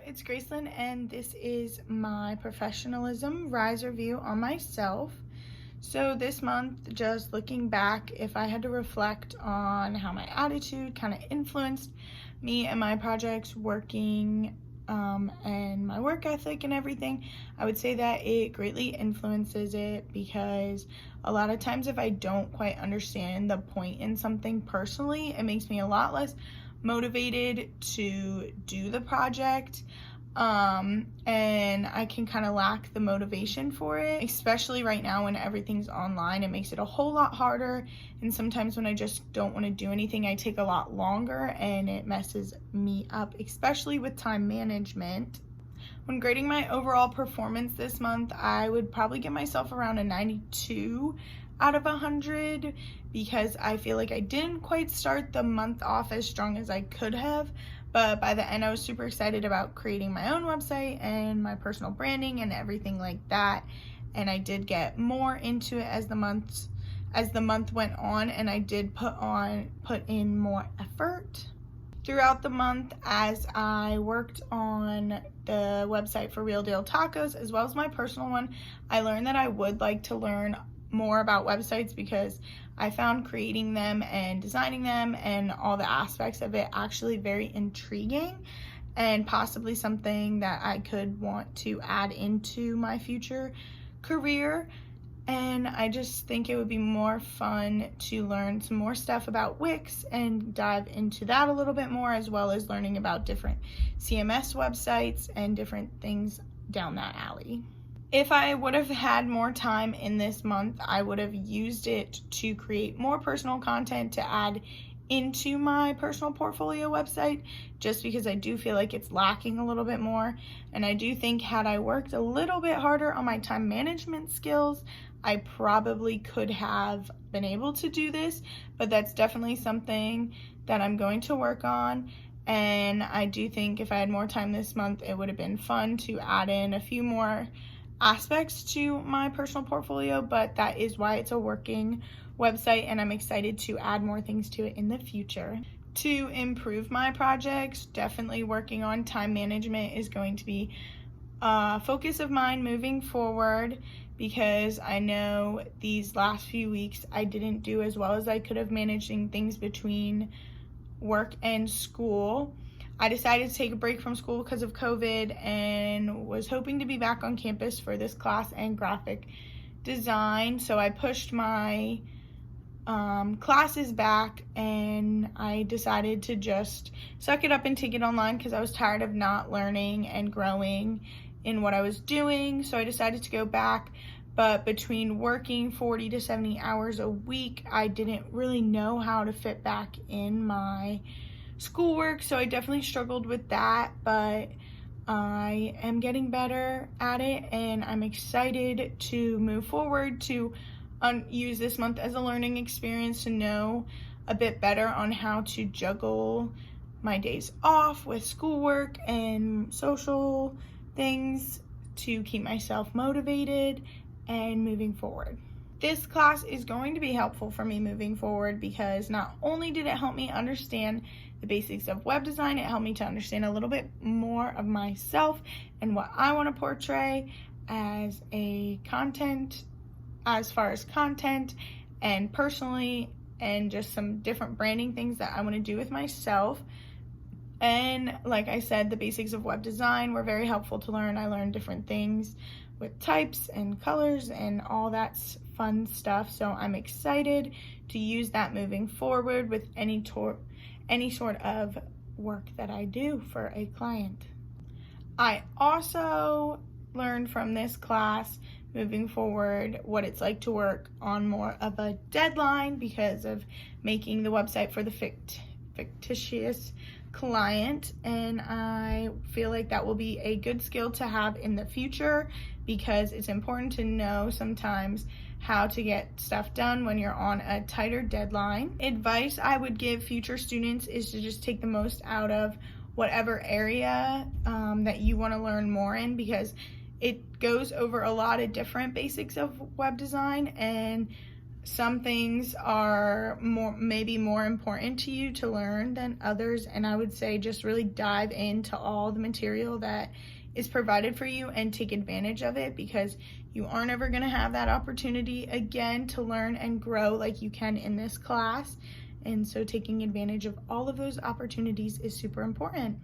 it's Gracelyn, and this is my Professionalism Rise review on myself. So this month, just looking back, if I had to reflect on how my attitude kind of influenced me and my projects working and my work ethic and everything, I would say that it greatly influences it, because a lot of times if I don't quite understand the point in something personally, it makes me a lot less motivated to do the project, and I can kind of lack the motivation for it, especially right now when everything's online. It makes it a whole lot harder, and sometimes when I just don't want to do anything, I take a lot longer and it messes me up, especially with time management. When grading my overall performance this month, I would probably give myself around a 92 out of 100, because I feel like I didn't quite start the month off as strong as I could have, but by the end I was super excited about creating my own website and my personal branding and everything like that, and I did get more into it as the month went on, and I did put in more effort throughout the month as I worked on the website for Real Deal Tacos as well as my personal one. I learned that I would like to learn more about websites, because I found creating them and designing them and all the aspects of it actually very intriguing, and possibly something that I could want to add into my future career. And I just think it would be more fun to learn some more stuff about Wix and dive into that a little bit more, as well as learning about different CMS websites and different things down that alley. If I would have had more time in this month, I would have used it to create more personal content to add into my personal portfolio website, just because I do feel like it's lacking a little bit more. And I do think had I worked a little bit harder on my time management skills, I probably could have been able to do this, but that's definitely something that I'm going to work on. And I do think if I had more time this month, it would have been fun to add in a few more aspects to my personal portfolio, but that is why it's a working website, and I'm excited to add more things to it in the future. To improve my projects, definitely working on time management is going to be a focus of mine moving forward, because I know these last few weeks I didn't do as well as I could have managing things between work and school. I decided to take a break from school because of COVID and was hoping to be back on campus for this class in graphic design. So I pushed my classes back, and I decided to just suck it up and take it online, because I was tired of not learning and growing in what I was doing. So I decided to go back, but between working 40 to 70 hours a week, I didn't really know how to fit back in my schoolwork, so I definitely struggled with that, but I am getting better at it, and I'm excited to move forward to use this month as a learning experience to know a bit better on how to juggle my days off with schoolwork and social things to keep myself motivated and moving forward. This class is going to be helpful for me moving forward, because not only did it help me understand the basics of web design, it helped me to understand a little bit more of myself and what I want to portray as far as content and personally, and just some different branding things that I want to do with myself. And like I said, the basics of web design were very helpful to learn. I learned different things with types and colors and all that fun stuff, so I'm excited to use that moving forward with any sort of work that I do for a client. I also learned from this class moving forward what it's like to work on more of a deadline, because of making the website for the fictitious client, and I feel like that will be a good skill to have in the future, because it's important to know sometimes how to get stuff done when you're on a tighter deadline. Advice I would give future students is to just take the most out of whatever area that you want to learn more in, because it goes over a lot of different basics of web design, and Some things are maybe more important to you to learn than others, and I would say just really dive into all the material that is provided for you and take advantage of it, because you aren't ever going to have that opportunity again to learn and grow like you can in this class. And so taking advantage of all of those opportunities is super important.